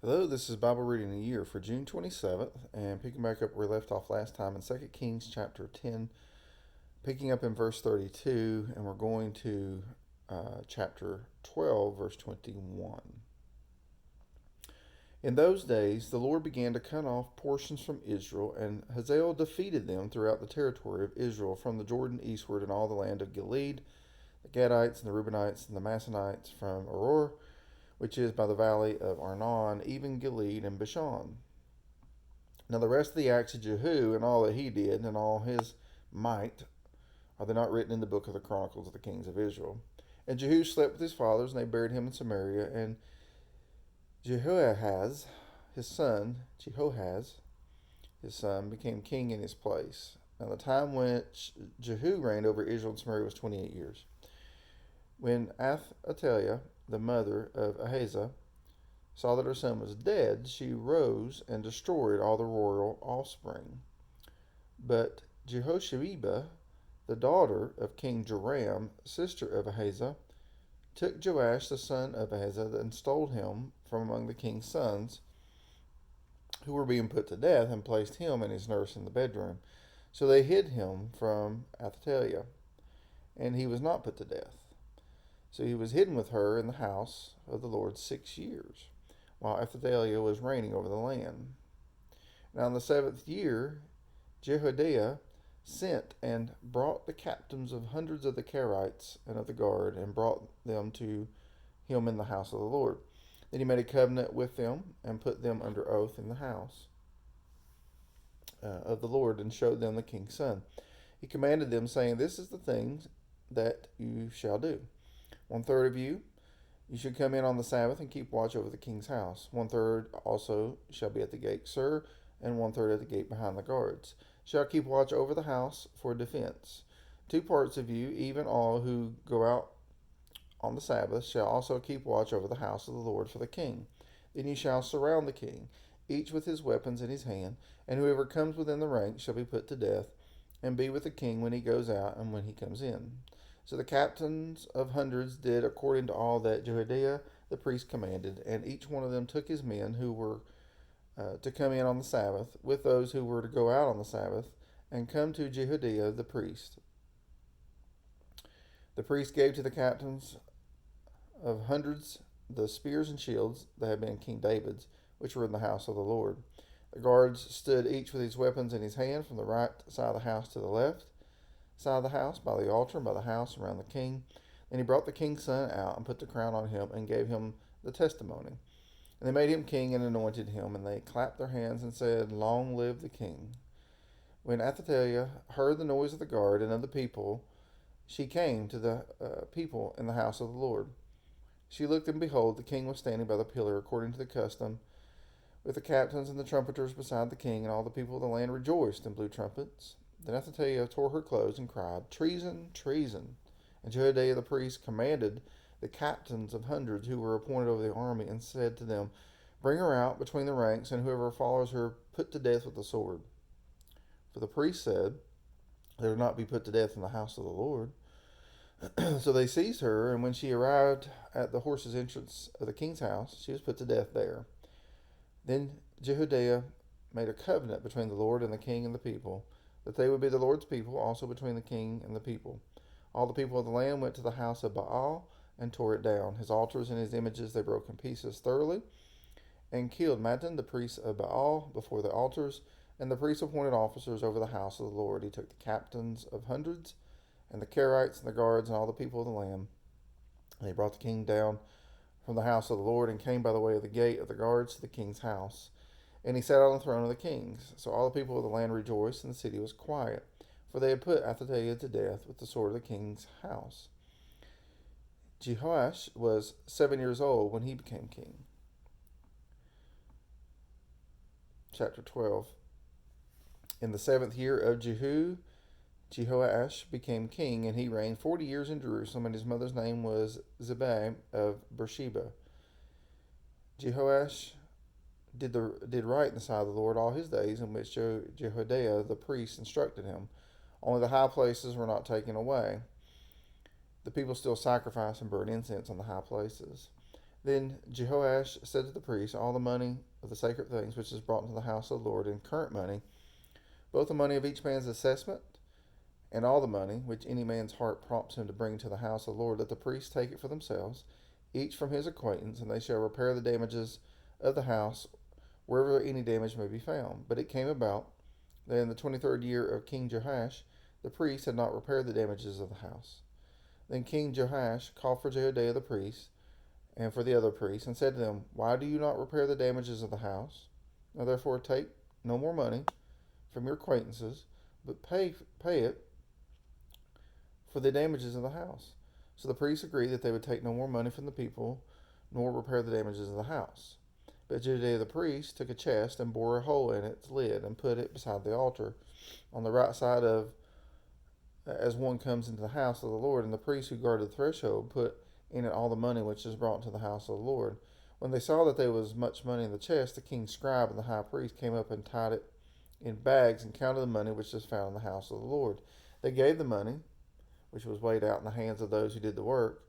Hello, this is Bible Reading a Year for June 27th, and picking back up where we left off last time in 2 Kings chapter 10, picking up in verse 32, and we're going to chapter 12, verse 21. In those days, the Lord began to cut off portions from Israel, and Hazael defeated them throughout the territory of Israel from the Jordan eastward in all the land of Gilead, the Gadites and the Reubenites and the Manassites from Aroer, which is by the valley of Arnon, even Gilead and Bashan. Now the rest of the acts of Jehu and all that he did and all his might, are they not written in the book of the Chronicles of the kings of Israel? And Jehu slept with his fathers, and they buried him in Samaria. And Jehoahaz, his son, became king in his place. Now the time which Jehu reigned over Israel and Samaria was 28 years. When Athaliah, the mother of Ahaziah, saw that her son was dead, she rose and destroyed all the royal offspring. But Jehosheba, the daughter of King Joram, sister of Ahaziah, took Joash the son of Ahaziah and stole him from among the king's sons who were being put to death, and placed him and his nurse in the bedroom. So they hid him from Athaliah, and he was not put to death. So he was hidden with her in the house of the Lord 6 years, while Athaliah was reigning over the land. Now in the 7th year, Jehoiada sent and brought the captains of hundreds of the Kerites and of the guard, and brought them to him in the house of the Lord. Then he made a covenant with them, and put them under oath in the house of the Lord, and showed them the king's son. He commanded them, saying, "This is the things that you shall do. 1/3 of you should come in on the Sabbath and keep watch over the king's house. 1/3 also shall be at the gate, sir, and 1/3 at the gate behind the guards. Shall keep watch over the house for defense. 2 parts of you, even all who go out on the Sabbath, shall also keep watch over the house of the Lord for the king. Then you shall surround the king, each with his weapons in his hand, and whoever comes within the ranks shall be put to death, and be with the king when he goes out and when he comes in." So the captains of hundreds did according to all that Jehoiada the priest commanded, and each one of them took his men who were to come in on the Sabbath, with those who were to go out on the Sabbath, and come to Jehoiada the priest. The priest gave to the captains of hundreds the spears and shields that had been King David's, which were in the house of the Lord. The guards stood each with his weapons in his hand, from the right side of the house to the left side of the house, by the altar and by the house around the king. Then he brought the king's son out, and put the crown on him, and gave him the testimony. And they made him king and anointed him, and they clapped their hands and said, "Long live the king." When Athaliah heard the noise of the guard and of the people, she came to the people in the house of the Lord. She looked, and behold, the king was standing by the pillar, according to the custom, with the captains and the trumpeters beside the king, and all the people of the land rejoiced and blew trumpets. Then Athaliah tore her clothes and cried, "Treason, treason!" And Jehoiada the priest commanded the captains of hundreds who were appointed over the army, and said to them, "Bring her out between the ranks, and whoever follows her put to death with the sword." For the priest said, "Let her not be put to death in the house of the Lord." So they seized her, and when she arrived at the horses' entrance of the king's house, she was put to death there. Then Jehoiada made a covenant between the Lord and the king and the people, that they would be the Lord's people, also between the king and the people. All the people of the land went to the house of Baal and tore it down. His altars and his images they broke in pieces thoroughly, and killed Mattan, the priest of Baal, before the altars, and the priests appointed officers over the house of the Lord. He took the captains of hundreds, and the Kerites, and the guards, and all the people of the land. And he brought the king down from the house of the Lord, and came by the way of the gate of the guards to the king's house. And he sat on the throne of the kings. So all the people of the land rejoiced, and the city was quiet, for they had put Athaliah to death with the sword of the king's house. Jehoash was 7 years old when he became king. Chapter 12. In the 7th year of Jehoash became king, and he reigned 40 years in Jerusalem, and his mother's name was Zibai of Beersheba. Jehoash did right in the sight of the Lord all his days, in which Jehoiada the priest instructed him. Only the high places were not taken away. The people still sacrificed and burned incense on the high places. Then Jehoash said to the priests, all the money of the sacred things which is brought into the house of the Lord in current money, both the money of each man's assessment and all the money which any man's heart prompts him to bring to the house of the Lord, let the priests take it for themselves, each from his acquaintance, and they shall repair the damages of the house wherever any damage may be found. But it came about that in the 23rd year of King Jehoash, the priests had not repaired the damages of the house. Then King Jehoash called for Jehoiada the priest and for the other priests, and said to them, why do you not repair the damages of the house? Now therefore take no more money from your acquaintances, but pay it for the damages of the house. So the priests agreed that they would take no more money from the people, nor repair the damages of the house. But Jehoiada the priest took a chest and bored a hole in its lid and put it beside the altar on the right side of as one comes into the house of the Lord. And the priest who guarded the threshold put in it all the money which is brought to the house of the Lord. When they saw that there was much money in the chest, the king's scribe and the high priest came up and tied it in bags and counted the money which was found in the house of the Lord. They gave the money, which was weighed out in the hands of those who did the work,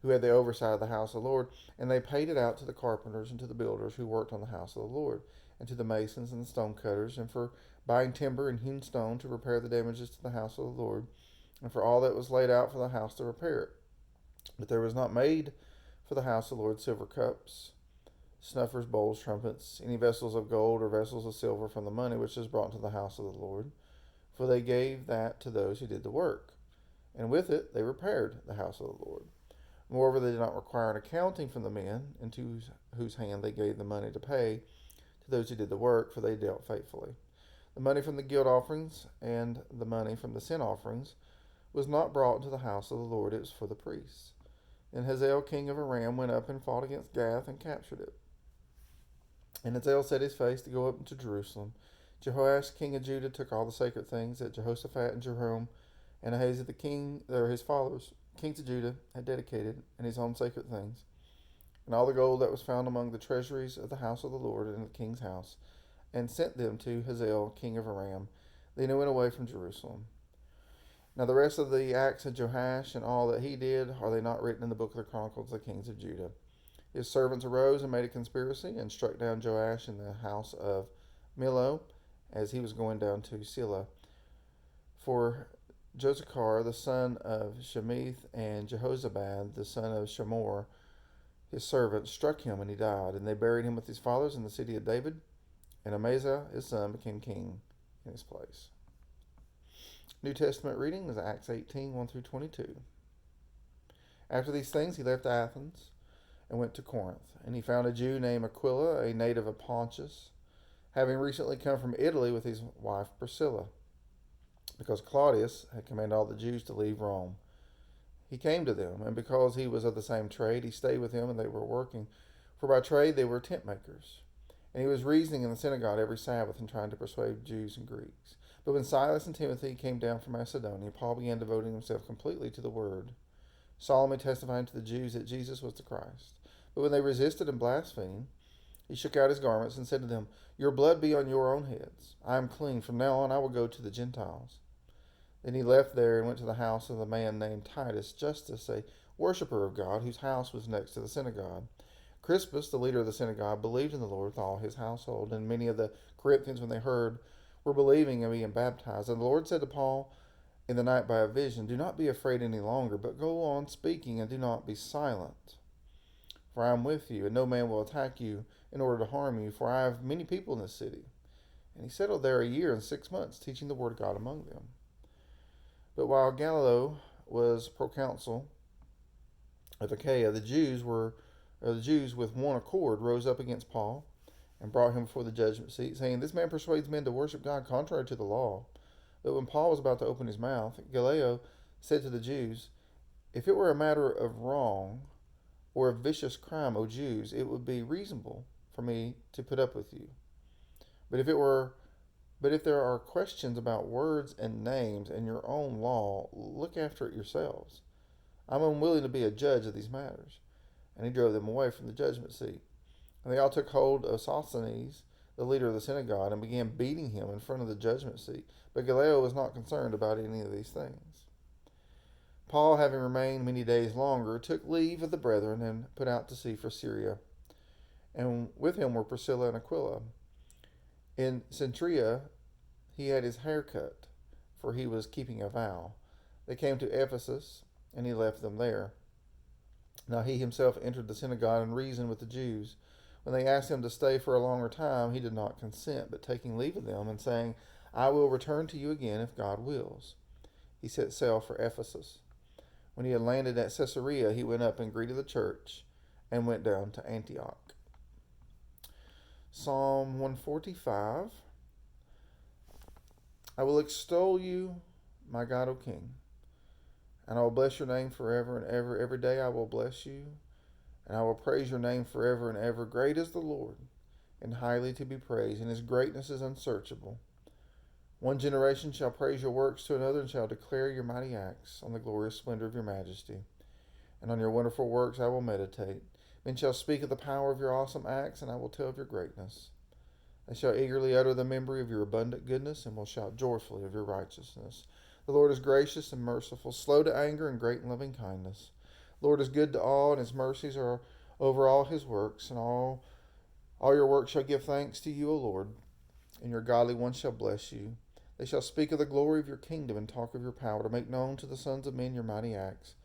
who had the oversight of the house of the Lord, and they paid it out to the carpenters and to the builders who worked on the house of the Lord, and to the masons and the stone cutters, and for buying timber and hewn stone to repair the damages to the house of the Lord, and for all that was laid out for the house to repair it. But there was not made for the house of the Lord silver cups, snuffers, bowls, trumpets, any vessels of gold or vessels of silver from the money which was brought to the house of the Lord, for they gave that to those who did the work, and with it they repaired the house of the Lord. Moreover, they did not require an accounting from the men into whose hand they gave the money to pay to those who did the work, for they dealt faithfully. The money from the guilt offerings and the money from the sin offerings was not brought into the house of the Lord, it was for the priests. Then Hazael king of Aram went up and fought against Gath and captured it. And Hazael set his face to go up into Jerusalem. Jehoash king of Judah took all the sacred things that Jehoshaphat and Jehoram and Ahaziah the king, or his fathers, kings of Judah, had dedicated, and his own sacred things, and all the gold that was found among the treasuries of the house of the Lord and the king's house, and sent them to Hazael king of Aram. Then he went away from Jerusalem. Now the rest of the acts of Jehoash and all that he did, are they not written in the book of the Chronicles of the kings of Judah? His servants arose and made a conspiracy, and struck down Joash in the house of Millo, as he was going down to Silla. For Josachar, the son of Shemith, and Jehozabad, the son of Shemor, his servant, struck him, and he died. And they buried him with his fathers in the city of David, and Amaziah, his son, became king in his place. New Testament reading is Acts 18, 1 through 22. After these things, he left Athens and went to Corinth. And he found a Jew named Aquila, a native of Pontus, having recently come from Italy with his wife Priscilla, because Claudius had commanded all the Jews to leave Rome. He came to them, and because he was of the same trade, he stayed with them, and they were working. For by trade they were tent makers. And he was reasoning in the synagogue every Sabbath and trying to persuade Jews and Greeks. But when Silas and Timothy came down from Macedonia, Paul began devoting himself completely to the word, solemnly testifying to the Jews that Jesus was the Christ. But when they resisted and blasphemed, he shook out his garments and said to them, your blood be on your own heads. I am clean. From now on I will go to the Gentiles. Then he left there and went to the house of a man named Titus, Justus, a worshipper of God, whose house was next to the synagogue. Crispus, the leader of the synagogue, believed in the Lord with all his household, and many of the Corinthians, when they heard, were believing and being baptized. And the Lord said to Paul in the night by a vision, do not be afraid any longer, but go on speaking, and do not be silent. For I am with you, and no man will attack you in order to harm you, for I have many people in this city. And he settled there a year and 6 months, teaching the word of God among them. But while Gallio was proconsul of Achaia, the Jews with one accord rose up against Paul and brought him before the judgment seat, saying, this man persuades men to worship God contrary to the law. But when Paul was about to open his mouth, Gallio said to the Jews, if it were a matter of wrong or of vicious crime, O Jews, it would be reasonable for me to put up with you. But if there are questions about words and names and your own law, look after it yourselves. I'm unwilling to be a judge of these matters. And he drove them away from the judgment seat. And they all took hold of Sosthenes, the leader of the synagogue, and began beating him in front of the judgment seat. But Gallio was not concerned about any of these things. Paul, having remained many days longer, took leave of the brethren and put out to sea for Syria. And with him were Priscilla and Aquila. In Cenchrea he had his hair cut, for he was keeping a vow. They came to Ephesus, and he left them there. Now he himself entered the synagogue and reasoned with the Jews. When they asked him to stay for a longer time, he did not consent, but taking leave of them and saying, I will return to you again if God wills, he set sail for Ephesus. When he had landed at Caesarea, he went up and greeted the church and went down to Antioch. Psalm 145. I will extol you, my God, O King, and I will bless your name forever and ever. Every day I will bless you, and I will praise your name forever and ever. Great is the Lord, and highly to be praised, and his greatness is unsearchable. One generation shall praise your works to another, and shall declare your mighty acts on the glorious splendor of your majesty. And on your wonderful works I will meditate. Men shall speak of the power of your awesome acts, and I will tell of your greatness. They shall eagerly utter the memory of your abundant goodness, and will shout joyfully of your righteousness. The Lord is gracious and merciful, slow to anger, and great in loving kindness. The Lord is good to all, and his mercies are over all his works, and all your works shall give thanks to you, O Lord, and your godly ones shall bless you. They shall speak of the glory of your kingdom and talk of your power, to make known to the sons of men your mighty acts,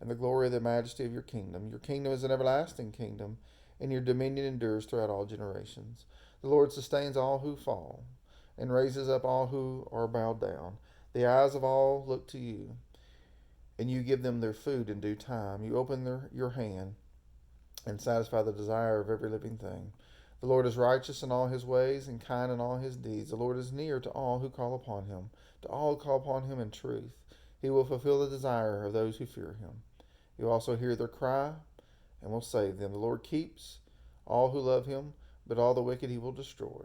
and the glory of the majesty of your kingdom. Your kingdom is an everlasting kingdom, and your dominion endures throughout all generations. The Lord sustains all who fall, and raises up all who are bowed down. The eyes of all look to you, and you give them their food in due time. You open your hand and satisfy the desire of every living thing. The Lord is righteous in all his ways and kind in all his deeds. The Lord is near to all who call upon him, to all who call upon him in truth. He will fulfill the desire of those who fear him. He will also hear their cry and will save them. The Lord keeps all who love him, but all the wicked he will destroy.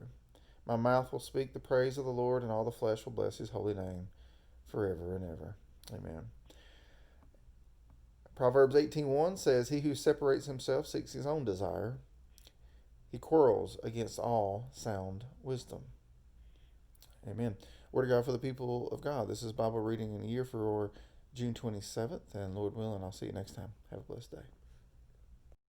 My mouth will speak the praise of the Lord, and all the flesh will bless his holy name forever and ever. Amen. Proverbs 18:1 says, He who separates himself seeks his own desire. He quarrels against all sound wisdom. Amen. Word of God for the people of God. This is Bible reading in a year for June 27th, and Lord willing, I'll see you next time. Have a blessed day.